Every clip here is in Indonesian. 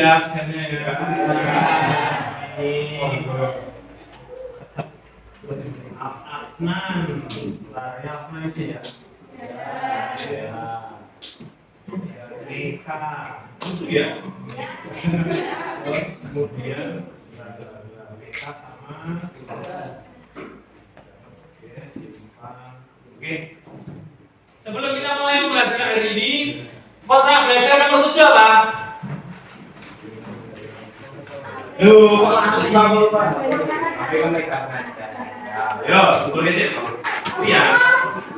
ya scan-nya ya. Afnan, setelahnya Afnan aja ya. Rika, lucu ya. Terus kemudian Rika sama Oke. Sebelum kita mulai pembelajaran hari ini, kontrak belajar nomor 7 apa? Yo, boleh sih. Iya.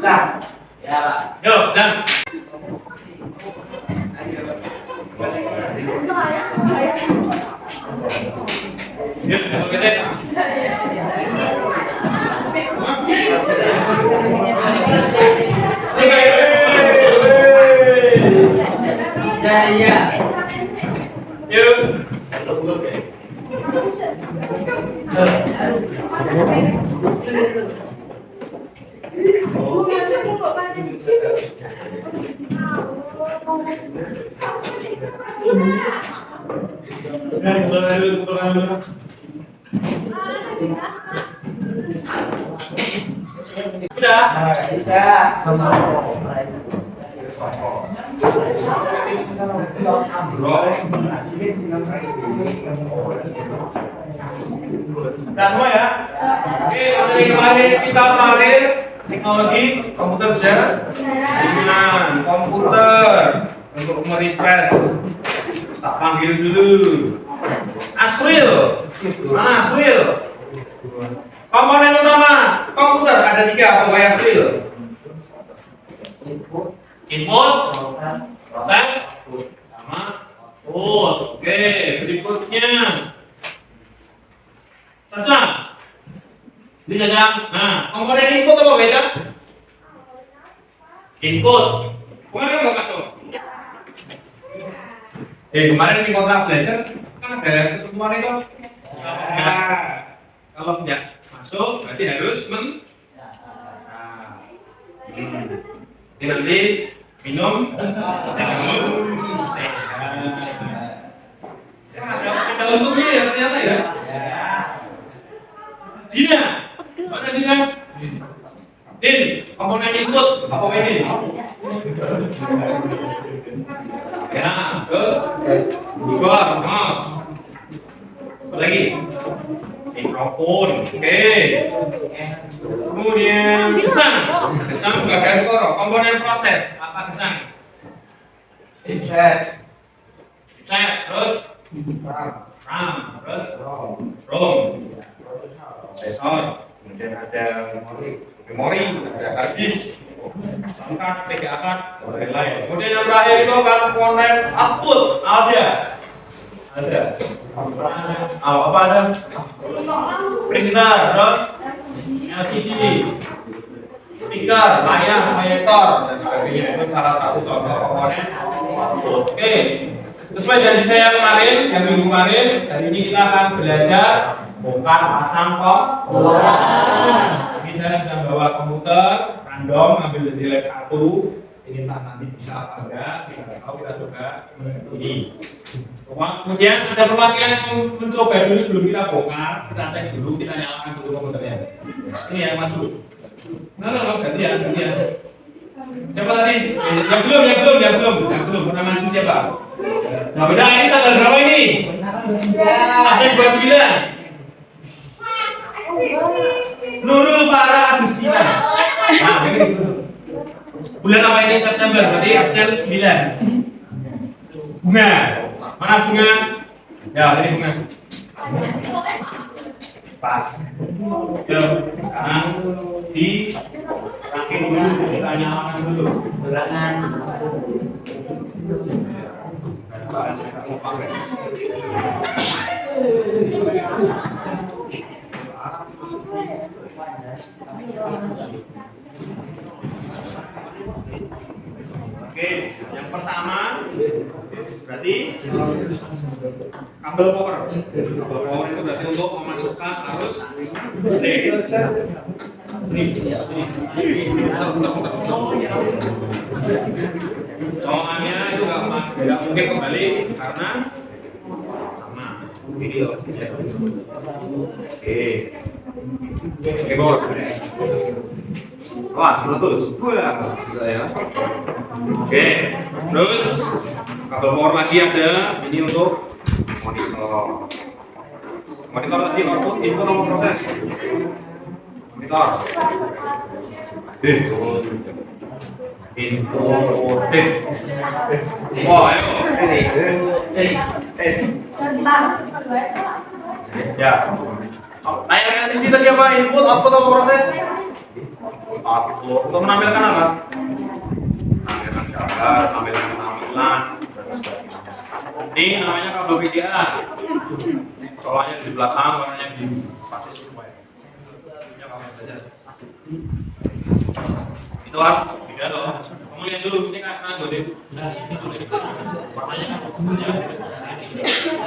Lah. Ya, Pak. Yo, dan. Yuk, oke deh. Jaya. Yuk. Nah semua ya. Oke, materi kemarin kita kemarin teknologi komputer jaringan komputer untuk merefresh. Tak panggil dulu. Asril, mana Asril? Komponen utama komputer ada 3 apa ya Asril? Input, proses, sama output. Oke, berikutnya. Cocok. Ini cocok. Nah, komponen input apa beda? Input. Kemarin nggak masuk. Kemarin di kontrak belajar kan ada ketemuan itu. Kalau tidak masuk, berarti harus Ini nanti minum, sehat. Ada untungnya ya ternyata ya. Dina, mana Dina? Din, komponen input apa ini? Ya, terus Igor, mouse. Apa lagi? Mikrofon, oke. Kemudian gesang juga ada skor. Komponen proses apa gesang? Chat, terus RAM, terus ROM. Prosesor, kemudian ada memori, ada hard disk, SAM card, PGA card, dan lain-lain. Kemudian yang terakhir itu komponen output ada. Apa ada? Printer, terus LCD, speaker, layar, monitor, dan sebagainya. Itu salah satu contoh komponen output. Oke. Sesuai janji saya kemarin, yang minggu kemarin, hari ini kita akan belajar bongkar pasang komputer. Ini saya sedang bawa komputer random, ambil dari lab 1. Ini entah nanti bisa apa enggak, kita tahu, kita coba ini. Kemudian ada perwakilan yang mencoba dulu sebelum kita bongkar, kita cek dulu, kita nyalakan dulu komputernya. Ini yang masuk. Nah, gantian. Siapa tadi? Yang belum. Pernah masuk siapa? Nah, beda ini tanggal berapa ini? Absen 29. Nurul Farah Agustina. Nah, bulan apa ini? September, berarti absen 9. Bunga. Mana bunga? Ya, ini bunga. Pas. Sekarang di rakit dulu, kita nyalakan dulu. Berangan. Oke, yang pertama berarti kabel power. Kabel power itu berarti untuk memasukkan arus listrik. Colokannya itu nggak mungkin kembali karena Ini loh. Oke. Oke, bawah. Wah, terus. Ya. Oke. Terus kabel power lagi ada ini untuk monitor. Monitor tadi output input nomor proses. Monitor. Input. Wah, ayo. Ya. Layarnya sini tadi apa? Input, output atau proses? Output. Untuk menampilkan apa? Menampilkan gambar, menampilkan tampilan. Ini namanya kabel VGA. Colanya di belakang, warnanya di pasti sesuai. Ini kabel saja. Itu apa? Beda loh. Kamu lihat dulu, ini kan gede. Nah, itu dari warnanya kan ya.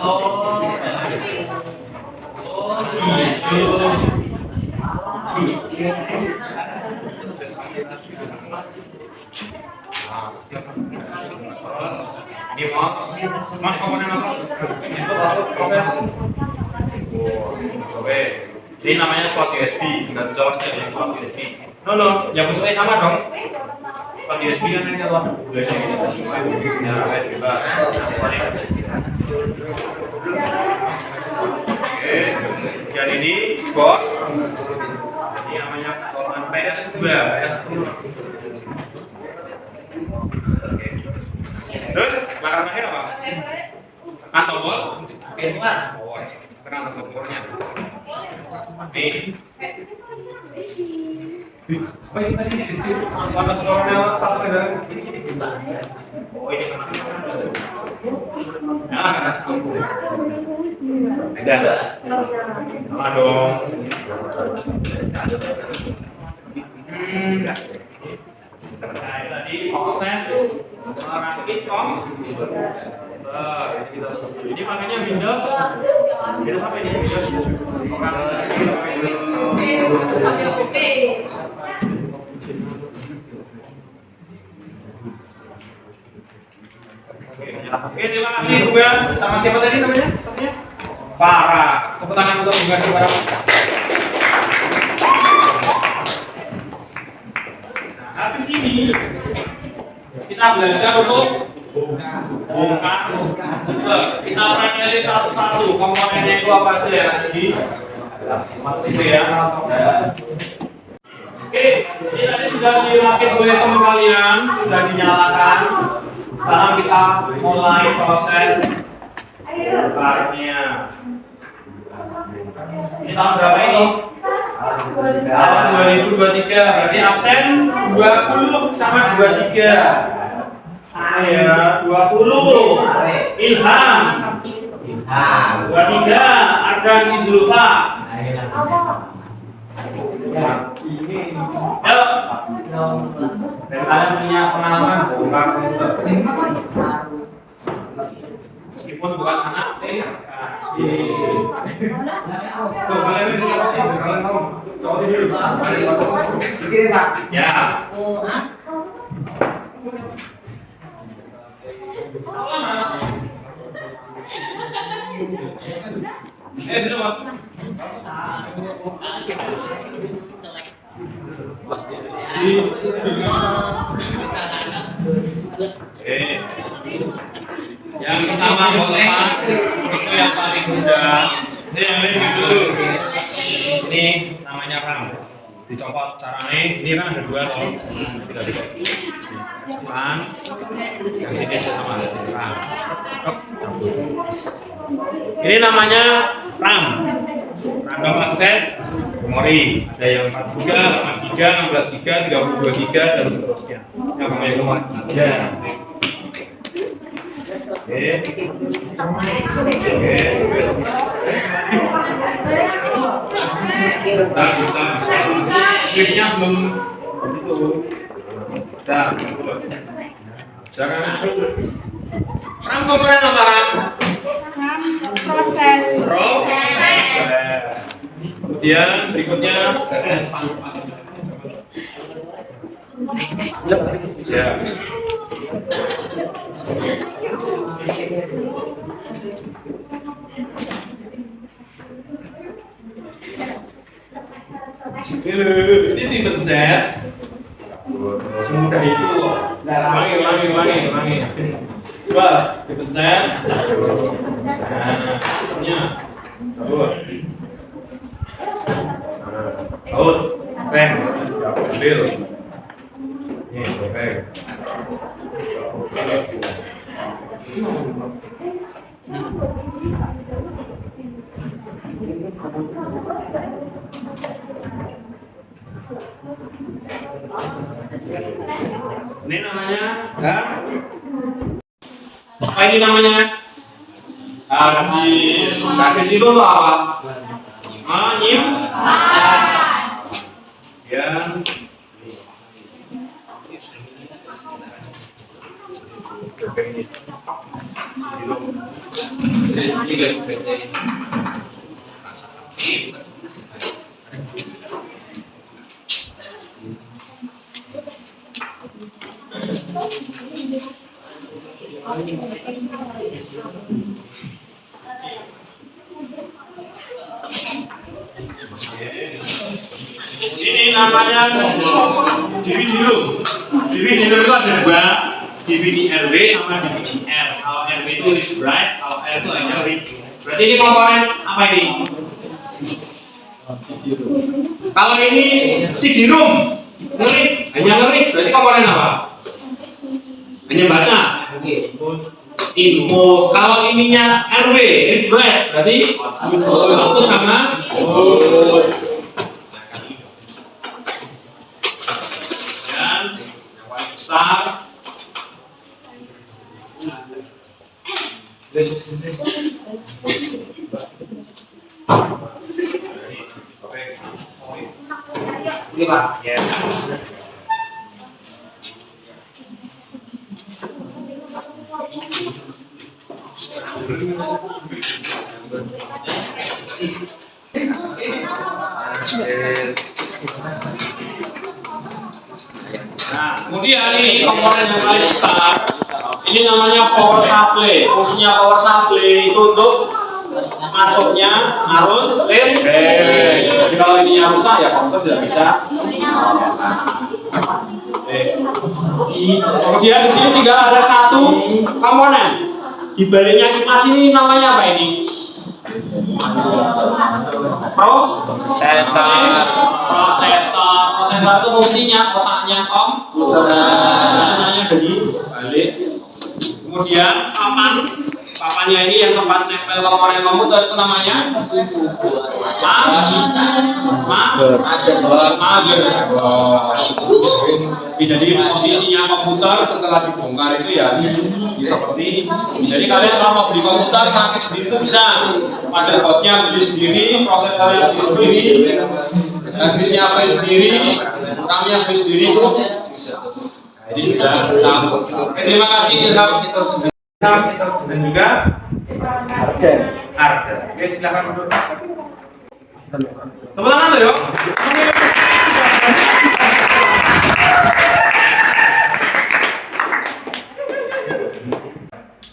Oh, ini mas komponen apa? Itu proses. Oke, ini namanya slot USB. Tinggal jawab aja yang slot USB. No, yang besarnya sama dong. Slot USB kan ini adalah ya, bebas. Oke, dan ini board. Ini namanya kolon PS2, PS2. Terus belakang terakhir apa? Tekan tombol. Tekan tombolnya. Nih. Panas kolonel satu dari ini. Oh ini kan. Ya kan satu. Ada. Aduh. Tadi proses rakit om. Ini makanya Windows apa ini Windows sampai oke. Oke, terima kasih juga sama siapa tadi namanya? Para. Tepuk tangan untuk juga para. Habis ini kita belajar untuk bongkar. Kita pelajari satu-satu komponennya itu apa aja ya tadi. Itu ya. Oke, ini tadi sudah dirakit oleh teman kalian, sudah dinyalakan. Sekarang kita mulai proses bongkarnya. Ini tahun berapa ini? Tahun 2023, berarti absen 20 sama 23. Saya 20 Ilham. 23 ada Nizulfa. Yuk. Dan kalian punya pengalaman bongkar komputer. Meskipun bukan anak kasih. Tuh kalian ini kalian tahu. Coba dulu. Bikin Pak. Ya. Itu Pak. Yang pertama mau lepas itu yang paling mudah. Ini yang ini dulu. Ini namanya RAM. Dicopot caranya. Ini kan ada dua loh. Tidak bisa. RAM. Yang ini sama RAM. Ini namanya RAM. Random access memori. Ada yang 4 GB, 8 GB, 16 GB, 32 GB dan seterusnya. Yang namanya nomor 3. Oke. Kliknya belum itu. Dah. Jangan. RAM komponen apa RAM? Proses. Kemudian berikutnya. Ya. Ini tipe Z. Semudah itu kok. Ulangi. Coba tipe Z. Nah, nya. Out. Pen. Ambil. Ini, pen. Ini namanya apa ini namanya? Hadis. Hadis itu apa? Nyim. Ya. Ini namanya DVD. DVD itu ada dua, DVD RW sama DVD R. Kalau RW itu read write, kalau R itu hanya read. Berarti ini komponen apa ini? Kalau ini CD-ROM, hanya ngerik, berarti komponen apa? Hanya baca. Info. Kalau ininya RW, read write, berarti waktu sama. Besar. Ini Pak. Yes. Nah, kemudian ini komponen yang paling besar, ini namanya power supply. Fungsinya power supply itu untuk masuknya arus listrik. Jadi kalau ini rusak ya komputer tidak bisa. Kemudian di sini tinggal ada satu komponen. Di baliknya kipas ini namanya apa ini? Prosesor itu fungsinya otaknya namanya dari balik. Kemudian papannya ini yang tempat nempel komponen komputer itu namanya mager. Jadi posisinya komputer setelah dibongkar itu ya seperti ini. Jadi kalian kalau mau beli komputer pakai sendiri itu bisa. Motherboardnya beli sendiri, prosesornya beli sendiri, harddisknya beli sendiri, RAM-nya beli sendiri itu bisa. Jadi bisa. Terima kasih Ilham dan juga Arda. Oke, silakan untuk tepuk tangan tuh yuk.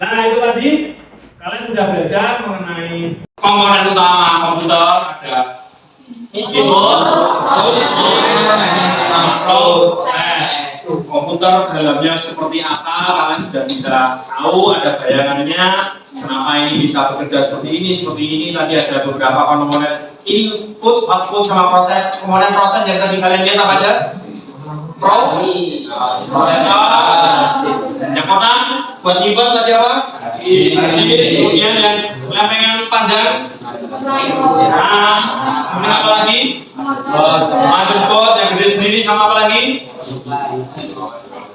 Nah itu tadi kalian sudah belajar mengenai komponen utama komputer. Ada keyboard, proses. Komputer dalamnya seperti apa kalian sudah bisa tahu, ada bayangannya. Kenapa ini bisa bekerja seperti ini. Tadi ada beberapa komponen input, output sama proses. Komponen proses yang tadi kalian lihat apa aja? Prosesor. Yang kotak buat nyimpen tadi apa? Kemudian yang lempengan panjang. Nah, kemudian apa lagi? Motherboard yang gede sendiri sama apa lagi?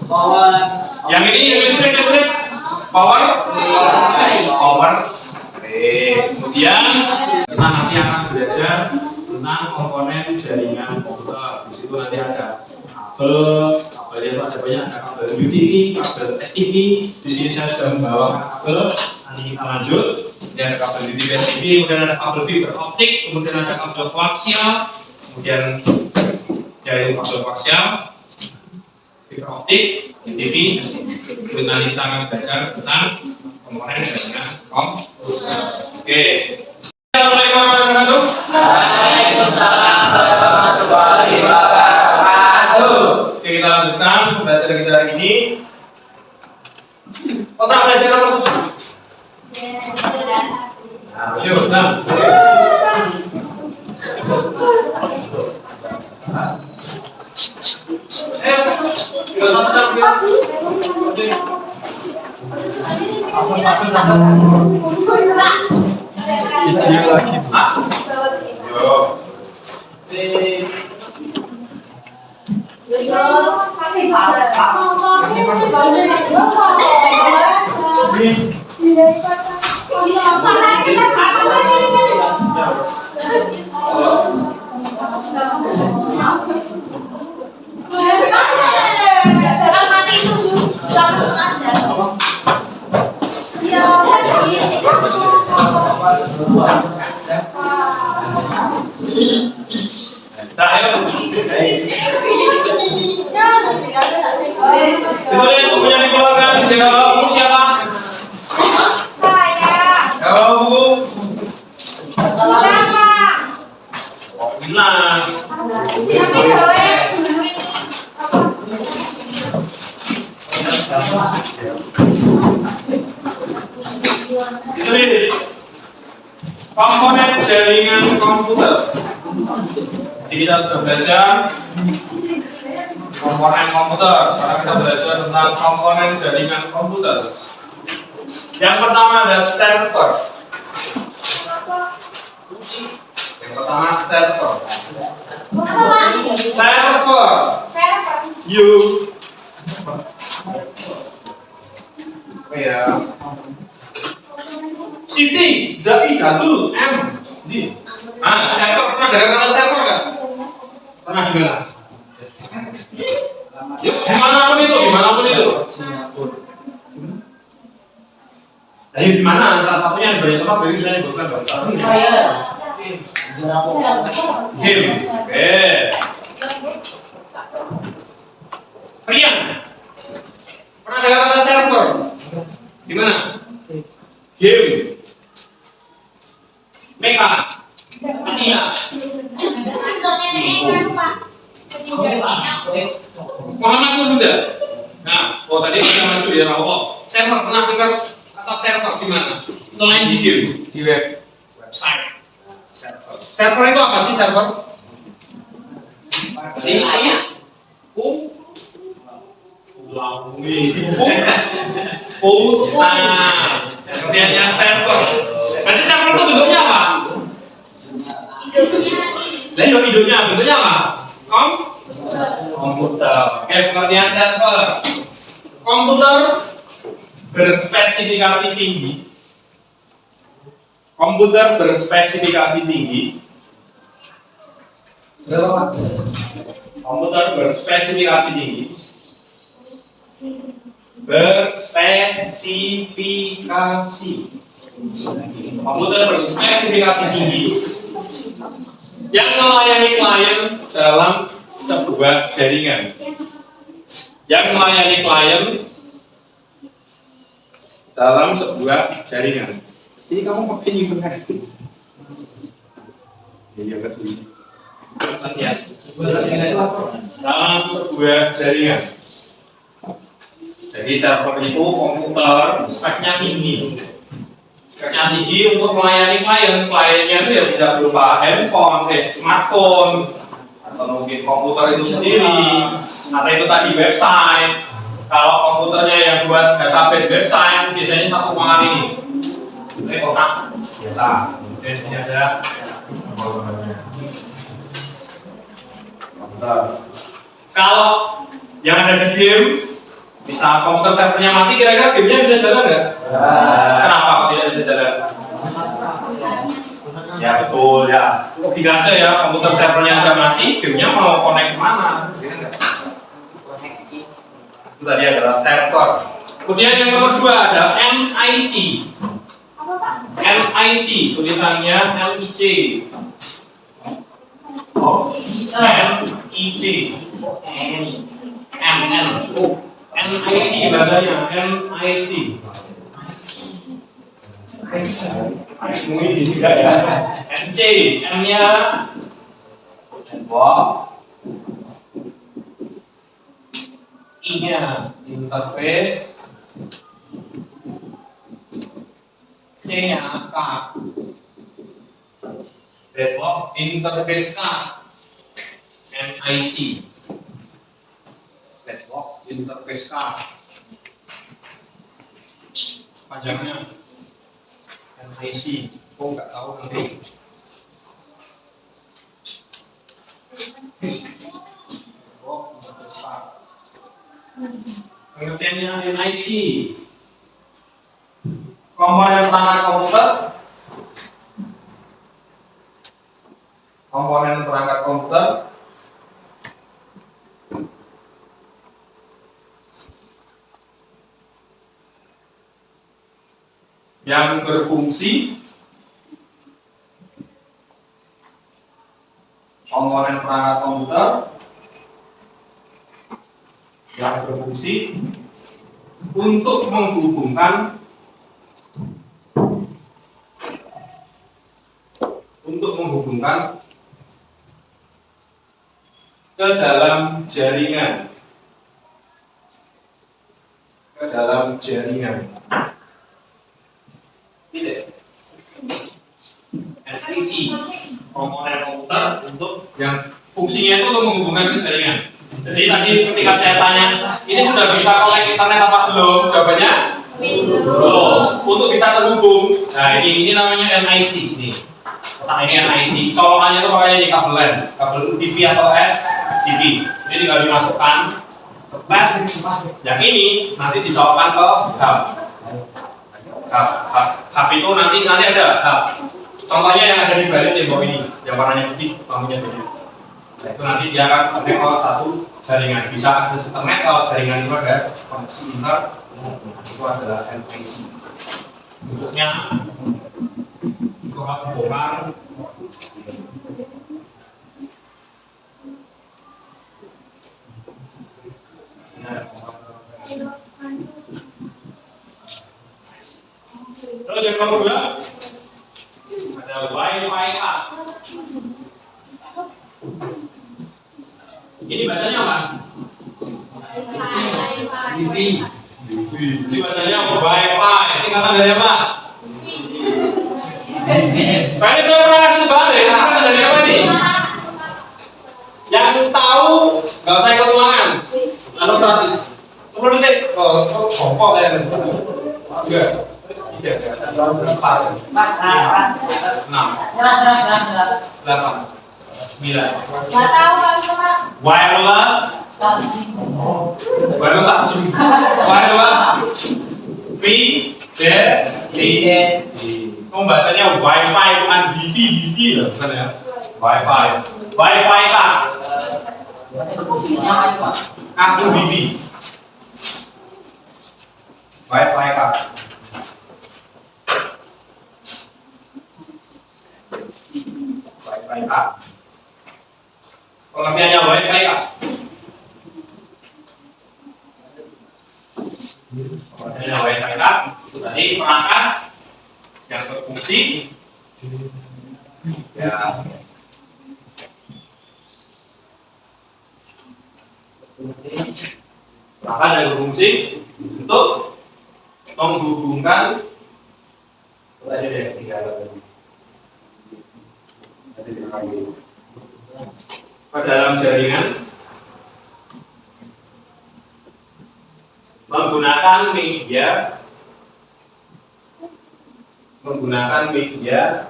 Power. Yang ini yang listrik. Power. Kemudian kita nanti akan belajar tentang komponen jaringan komputer. Di situ nanti ada kabelnya itu ada banyak, ada kabel UTP, kabel STP. Di sini saya sudah membawa kabel. Nanti kita lanjut. Kemudian ada kabel UTP STP, kemudian ada kabel fiber optik, kemudian ada kabel koaksial, kemudian jaringan kabel koaksial, fiber optik, UTP, STP. Kemudian nanti kita akan belajar tentang komponen jaringan komputer. Oke. Assalamualaikum warahmatullahi wabarakatuh. Waalaikumsalam warahmatullahi wabarakatuh. ini. Kontrak belajar nomor 7. Yuk, nah. Kecil lagi. Nah, ayo. Ditulis bukunya dikeluarkan. Kalau buku siapa? Kalau buku? Oh, hilang. Ditulis komponen jaringan komputer. Jadi kita sudah belajar komponen komputer. Sekarang kita belajar tentang komponen jaringan komputer. Yang pertama ada server. Yang pertama server. Server. You. Ya. Siti, Zaidatu, M, D. Ah, server pernah dengar kata server nggak? Pernah dengar? Dimanapun itu. Ayo di mana? Salah satunya di banyak tempat, jadi bisa disebutkan bahasa. Game. Rian, pernah dengar kata server? Di mana? Game. Meka. Ania. Muhammad pun juga. Nah, tadi kita masuk ya Allah. Server pernah dengar atau server di mana? Selain di game, di website. Server itu apa sih server? Pusat. Kemudiannya server. Berarti server itu bentuknya apa? Hidupnya bentuknya apa? Komputer. Oke, pengertian server. Komputer berspesifikasi tinggi. Komputer berspesifikasi tinggi. Komputer berspesifikasi tinggi. Komputer berspesifikasi tinggi yang melayani klien dalam sebuah jaringan. Yang melayani klien dalam sebuah jaringan. Ini kamu pakai nyimpen hati. Iya betul. Dalam sebuah jaringan. Jadi server itu komputer speknya tinggi. Speknya tinggi untuk melayani klien. Kliennya itu ya bisa berupa handphone, smartphone, atau mungkin komputer itu sendiri, atau itu tadi website. Kalau komputernya yang buat database website, biasanya satu ruangan ini. Ini kotak biasa. Kemudian ini ada komputer. Kalau yang ada di game, bisa komputer servernya mati, kira-kira gamenya bisa jalan nggak? Kenapa tidak bisa jalan? Ya betul ya. Logika aja ya, komputer servernya aja mati, gamenya mau connect kemana? Itu tadi adalah server. Kemudian yang nomor 2 ada NIC. NIC tulisannya NIC. Oh, NIC. NIC bahasanya NIC. Ini tidak ya. NC, N-nya network, I-nya interface, C-nya card. Network interface card, NIC. Network interface card. Panjangnya NIC. Oh nggak tahu nanti. Network interface card. Pengertiannya NIC. Komponen perangkat komputer. Komponen perangkat komputer yang berfungsi, komponen perangkat komputer yang berfungsi untuk menghubungkan ke dalam jaringan, tidak NIC, komponen komputer untuk yang fungsinya itu untuk menghubungkan ke jaringan. Jadi tadi ketika saya tanya, ini sudah bisa connect internet apa belum? Jawabannya belum. Untuk bisa terhubung, nah ini namanya NIC. Nih, nah ini NIC. Colokannya itu makanya di kabel LAN, kabel TV atau STP. Ini tinggal dimasukkan ke flash. Yang ini nanti dicolokkan ke hub. Hub itu nanti ada hub. Contohnya yang ada di balik tembok ini, yang warnanya putih, lampunya biru. Nah, itu nanti dia akan connect ke satu jaringan. Bisa akses internet kalau jaringan itu ada koneksi internet. Itu adalah NIC. Bentuknya untuk hubungan terus yang kedua ada Wi-Fi card. Ini bacanya apa? Wifi. Ini bacanya Wi-Fi. Singkatan dari apa? Kayaknya saya pernah kasih bahan deh. Singkatan dari apa nih? Yang tahu nggak usah ikut ulangan atau 100. 10 detik. Oh, kompok ya. Juga. Tidak. 4. 6. 8. 9. Nggak tahu Pak. Wireless. Wireless. Bacanya Wi-Fi bukan Wi-Fi loh, bukan ya? Wi-Fi. Wi-Fi kah? Kartu Wi-Fi. Wi-Fi kah? Wi-Fi kah? Pengertiannya Wi-Fi kah? Pengertiannya Wi-Fi kah? Itu tadi perangkat yang berfungsi ya perangkat yang berfungsi untuk menghubungkan ke dalam jaringan menggunakan media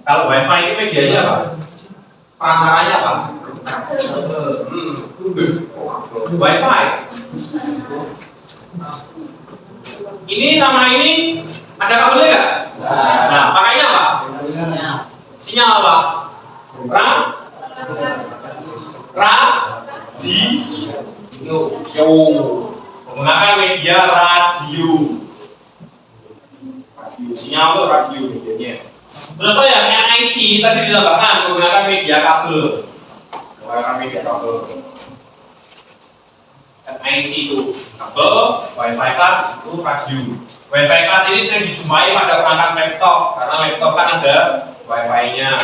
kalau Wi-Fi ini medianya apa? Perantaranya apa? Wi-Fi. Ini sama ini ada kabelnya nggak? Nah, pakainya apa? Sinyal apa? Radio. Menggunakan media radio. Sinyal itu radio medianya. Terus apa ya? NIC tadi ditambahkan menggunakan media kabel. NIC itu kabel, Wi-Fi card itu radio. Wi-Fi card ini sering dijumpai pada perangkat laptop karena laptop kan ada Wi-Fi-nya.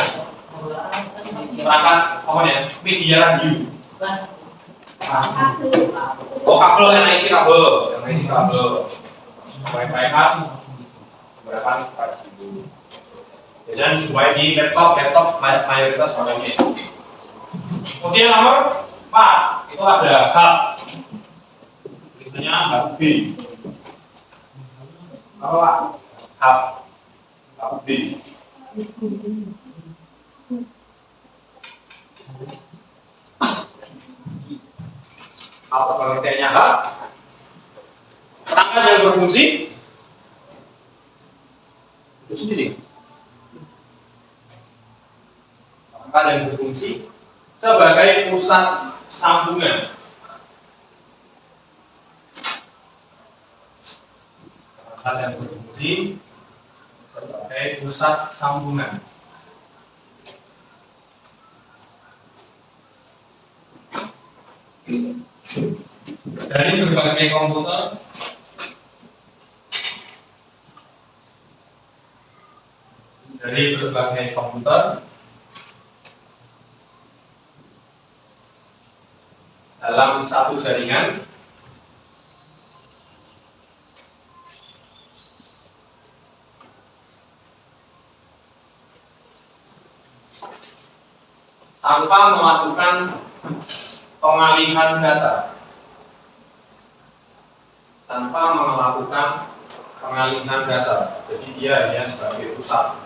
Perangkat apa ya? Media radio. Oh, kabel yang isi kabel, Wi-Fi kan berapa? Biasanya dijumpai di laptop mayoritas pakai ini. Kemudian nomor 4 itu ada hub, biasanya hub B. Apa Pak? Hub B. Apa pengertiannya hub? Perangkat yang berfungsi itu sendiri. Perangkat yang berfungsi sebagai pusat sambungan. Perangkat yang berfungsi sebagai pusat sambungan. Dari berbagai komputer dalam satu jaringan tanpa melakukan pengalihan data. Jadi dia hanya sebagai pusat.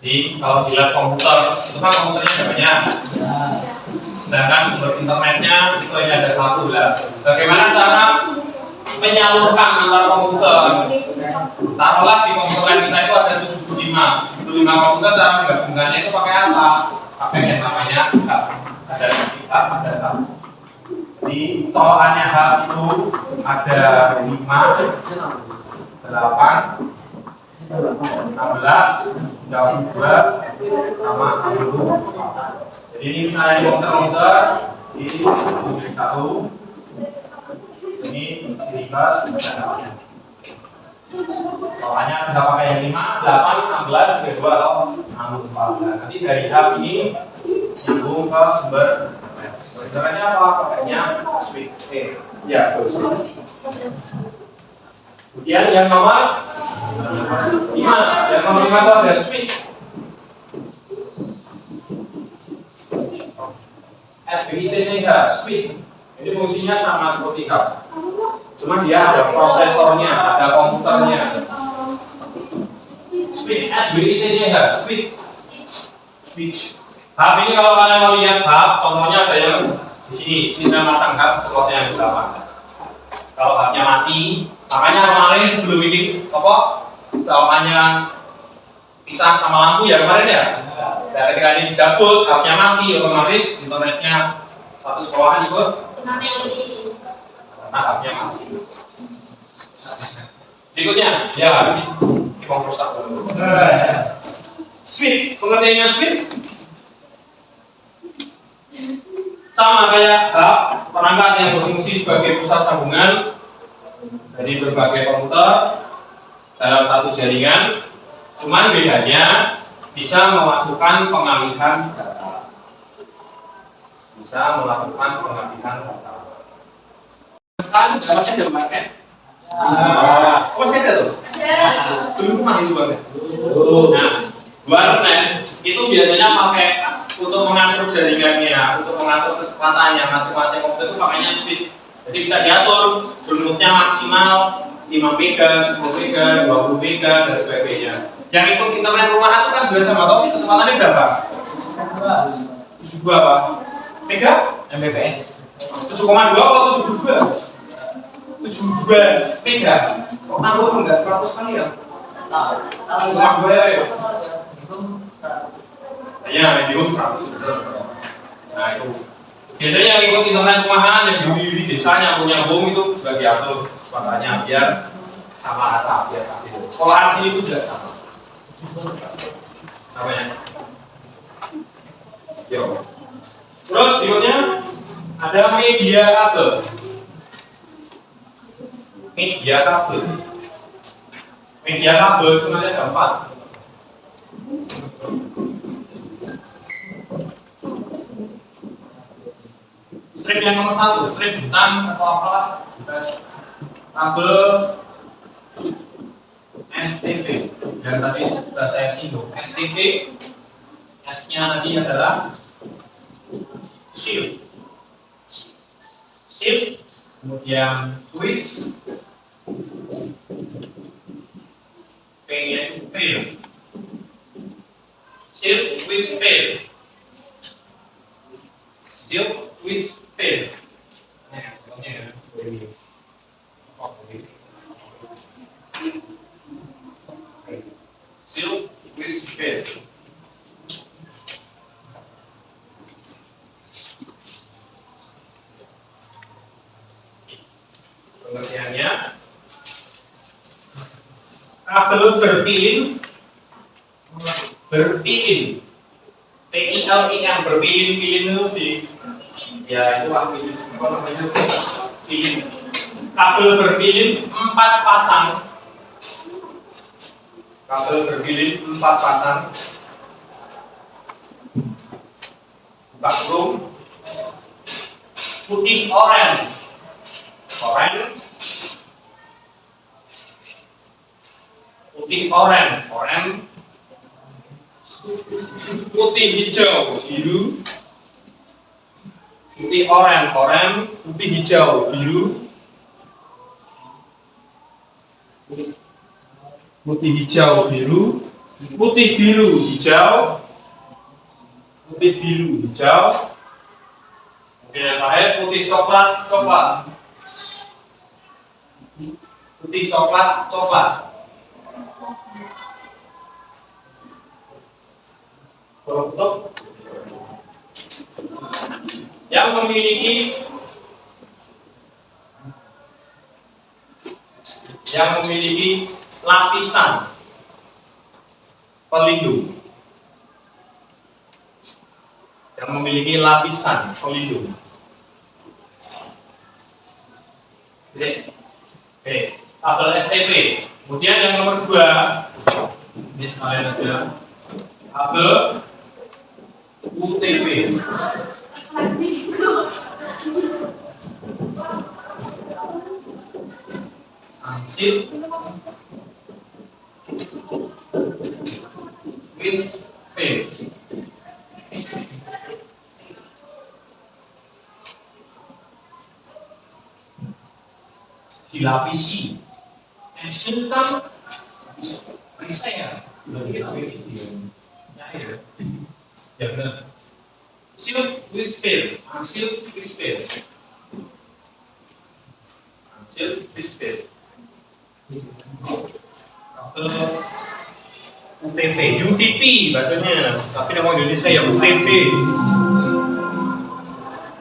Jadi kalau di lab komputer itu kan komputernya ada banyak, sedangkan sumber internetnya itu hanya ada satu lah. Bagaimana cara menyalurkan antar komputer? Taruhlah di komputer lab kita itu ada 75 komputer, cara menggabungkannya itu pakai apa? Pakai yang namanya hub. Ada hub, ada hub. Jadi colokannya hub itu ada 5, 8, 16, 32, sama 60. Jadi ini misalnya komputer ini 1, ini 13, soalnya kita pakai yang 5, 8, 16, 32 atau 64. Nanti dari hub ini nyambung ke sumber. Caranya apa? Pakainya switch. Ya, switch. Kemudian yang nomor 5, yang nomor 5 itu ada switch. SWITCH, switch. Ini fungsinya sama seperti hub. Cuma dia ada prosesornya, ada komputernya. Switch, SWITCH, switch. Hub ini kalau kalian mau lihat hub, contohnya ada yang di sini. Sini kita masang hub, slotnya yang 8. Kalau hubnya mati, makanya kemarin sebelum ini apa? Jawabannya pisah sama lampu ya kemarin ya. Dan ketika ini dicabut, hubnya mati, otomatis internetnya satu sekolahan ikut. Nah, hubnya mati. Berikutnya, ya di komputer dulu. Switch, pengertiannya switch sama kayak hub, perangkat yang berfungsi sebagai pusat sambungan dari berbagai komputer dalam satu jaringan. Cuman bedanya bisa melakukan pengalihan data. Kan masih ada market? Masih ada tuh? Dulu mah itu banget. Nah, warnet itu biasanya pakai untuk mengatur jaringannya, untuk mengatur kecepatannya. Masing-masing komputer itu pakainya switch. Jadi bisa diatur downloadnya maksimal 5 mega, 10 mega, 20 mega dan sebagainya. Yang ikut internet rumahan itu kan juga sama, tapi kecepatannya berapa? 72 apa? Mega? Mbps 7,2 atau 72? 72 mega. Kok nambah enggak 100 kali ya? 7,2 ya. Ya, medium 100. Nah, itu. Biasanya yang ikut internet rumahan, yang di desanya punya home itu juga diatur kecepatannya biar sama rata, biar stabil. Sekolahan sini itu juga sama. Namanya. Yo. Terus berikutnya ada media kabel. Media kabel itu nanti ada 4. strip yang nomor 1, strip hitam atau apalah, kabel STP. Dan tadi sudah saya singgung STP, S-nya tadi adalah shield, kemudian twist, P-nya itu fail, shield, twist, fail, shield, twist, fail. Nah, contohnya ya, ini. Shield, twist, fail. Pengertiannya, kabel berpilin, PILIN, berpilin-pilin itu di, ya itu pilin, apa namanya, pilin. Kabel berpilin 4 pasang, kabel berpilin 4 pasang, background putih oranye, putih oranye, putih hijau biru, putih oranye, putih hijau biru, putih hijau biru, putih biru hijau, putih biru hijau, kemudian yang terakhir putih coklat, putih coklat. Bentuk yang memiliki lapisan pelindung, kabel STP. Kemudian yang nomor 2, ini sekalian aja, kabel UTP. Ansip with P. Dilapisi. Action kan bisa ya. Ya benar. Shield with space, shield with space, shield with space. UTP bacanya, tapi nama Indonesia ya UTP.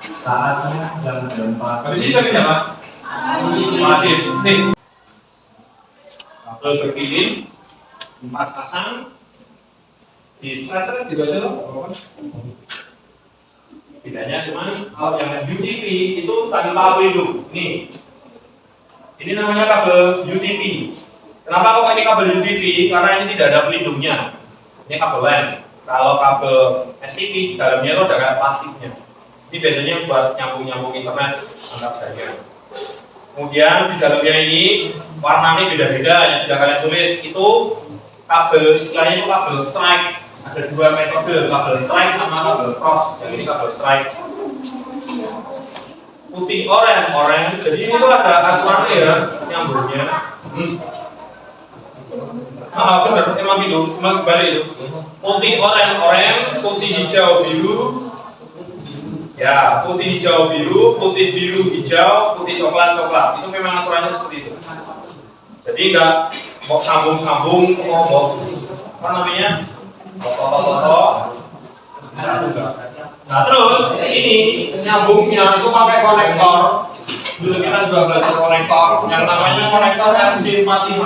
Saatnya jam 4. Habis ini sampai apa? Adit. Kabel berpilin 4 pasang. Di seret gitu aja loh. Bedanya cuman kalau yang UTP itu tanpa pelindung. Ini namanya kabel UTP. Kenapa kok ini kabel UTP? Karena ini tidak ada pelindungnya. Ini kabel LAN. Kalau kabel STP dalamnya itu ada kayak plastiknya. Ini biasanya buat nyambung internet, anggap saja. Kemudian di dalamnya ini warnanya beda-beda yang sudah kalian tulis. Itu kabel, istilahnya itu kabel strike. Ada 2 metode, kabel strike sama kabel cross. Yang ini kabel strike. Putih oranye. Jadi ini tuh ada aturannya ya, nyambungnya. Benar, emang gitu, emang kembali itu. Putih oranye, putih hijau biru. Ya, putih hijau biru, putih biru hijau, putih coklat. Itu memang aturannya seperti itu. Jadi enggak mau sambung, mau apa namanya? Foto. Nah terus ini nyambungnya itu pakai konektor. Dulu kita juga belajar konektor yang namanya konektor RJ45.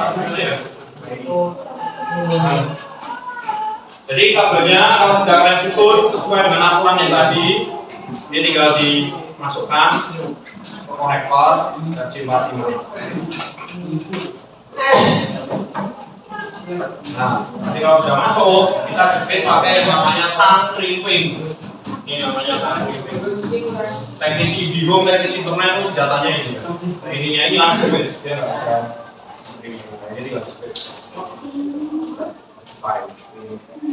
Jadi kabelnya kalau sudah kalian susun sesuai dengan aturan yang tadi, ini tinggal dimasukkan ke konektor RJ45. Nah, nanti kalau sudah masuk, kita jepit pakai yang namanya tang tripping. Ini namanya teknis IndiHome, teknis internet itu senjatanya ini. Nah, ininya ini ada guys, dia nggak bisa. Ini nggak bisa.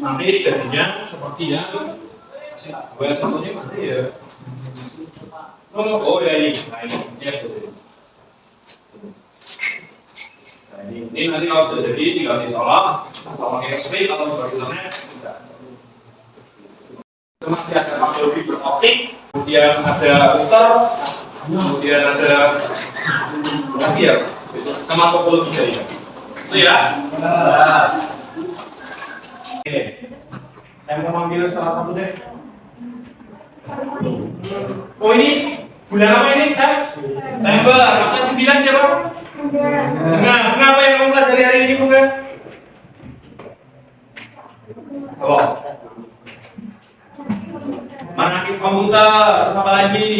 Nanti jadinya seperti yang gue contohnya mana ya? Oh ya ini, nah ini ya seperti ini. Nah ini nanti kalau sudah jadi tinggal disolong, kalau pakai switch atau seperti internet. Masih ada kabel fiber optik, kemudian ada router, kemudian ada lagi ya, sama topologi jaringan. Itu ya. Oke, saya mau manggil salah satu deh. Oh ini bulan apa ini, Seth? September. Masa 9 siapa? Bunga. Bunga apa yang kamu pelajari hari ini, Bunga? Apa? Merakit komputer, terus apa lagi?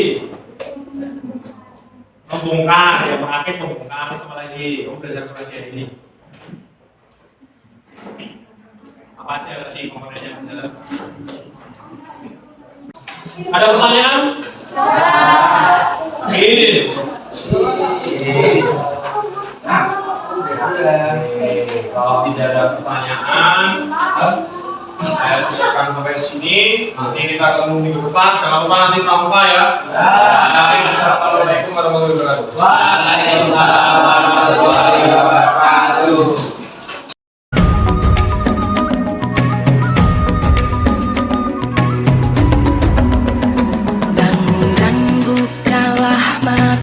Membongkar, ya merakit, membongkar, terus apa lagi? Kamu belajar apa lagi hari ini? Apa aja tadi komponennya? Ada pertanyaan? Kalau tidak ada pertanyaan, saya ucapkan sampai sini. Nanti kita ketemu minggu depan. Jangan lupa nanti pramuka ya. Assalamualaikum warahmatullahi wabarakatuh.